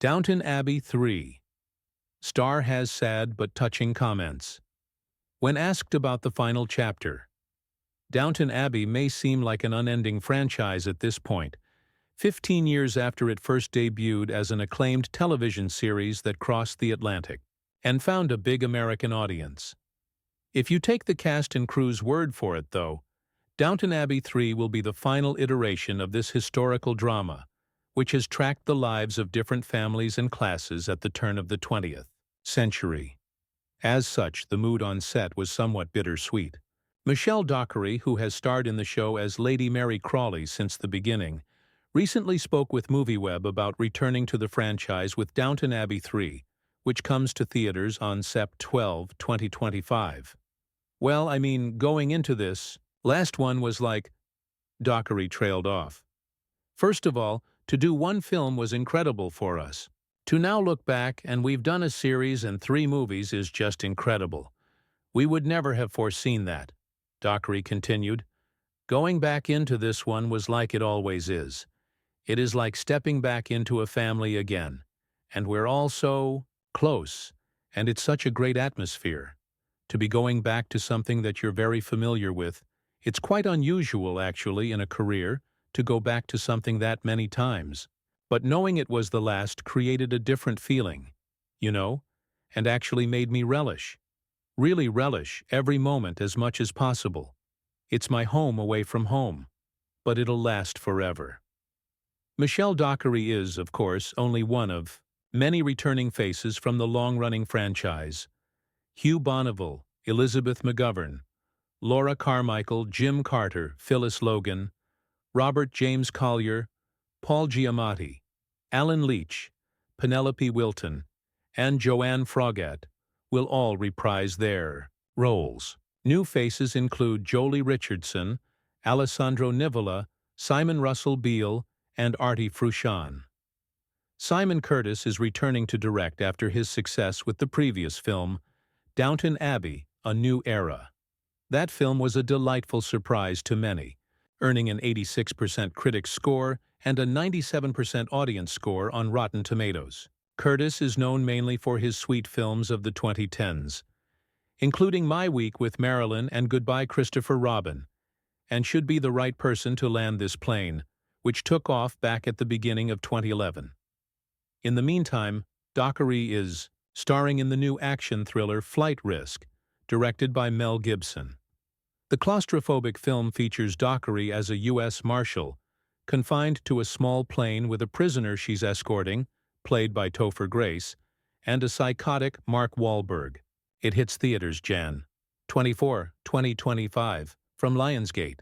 Downton Abbey 3. Star has sad but touching comments. When asked about the final chapter, Downton Abbey may seem like an unending franchise at this point, 15 years after it first debuted as an acclaimed television series that crossed the Atlantic and found a big American audience. If you take the cast and crew's word for it, though, Downton Abbey 3 will be the final iteration of this historical drama, which has tracked the lives of different families and classes at the turn of the 20th century. As such, the mood on set was somewhat bittersweet. Michelle Dockery, who has starred in the show as Lady Mary Crawley since the beginning, recently spoke with MovieWeb about returning to the franchise with Downton Abbey 3, which comes to theaters on Sept 12, 2025. Well, I mean, going into this, last one was like... Dockery trailed off. First of all, to do one film was incredible for us. To now look back and we've done a series and 3 movies is just incredible. We would never have foreseen that, Dockery continued. Going back into this one was like it always is. It is like stepping back into a family again. And we're all so close, and it's such a great atmosphere. To be going back to something that you're very familiar with, it's quite unusual actually in a career to go back to something that many times. But knowing it was the last created a different feeling, you know, and actually made me really relish every moment as much as possible. It's my home away from home, but it'll last forever. Michelle Dockery is, of course, only one of many returning faces from the long-running franchise. Hugh Bonneville, Elizabeth McGovern, Laura Carmichael, Jim Carter, Phyllis Logan, Robert James Collier, Paul Giamatti, Alan Leach, Penelope Wilton, and Joanne Froggatt will all reprise their roles. New faces include Jolie Richardson, Alessandro Nivola, Simon Russell Beale, and Artie Frusciante. Simon Curtis is returning to direct after his success with the previous film, Downton Abbey, A New Era. That film was a delightful surprise to many, earning an 86% critic score and a 97% audience score on Rotten Tomatoes. Curtis is known mainly for his sweet films of the 2010s, including My Week with Marilyn and Goodbye Christopher Robin, and should be the right person to land this plane, which took off back at the beginning of 2011. In the meantime, Dockery is starring in the new action thriller Flight Risk, directed by Mel Gibson. The claustrophobic film features Dockery as a U.S. Marshal, confined to a small plane with a prisoner she's escorting, played by Topher Grace, and a psychotic Mark Wahlberg. It hits theaters Jan. 24, 2025, from Lionsgate.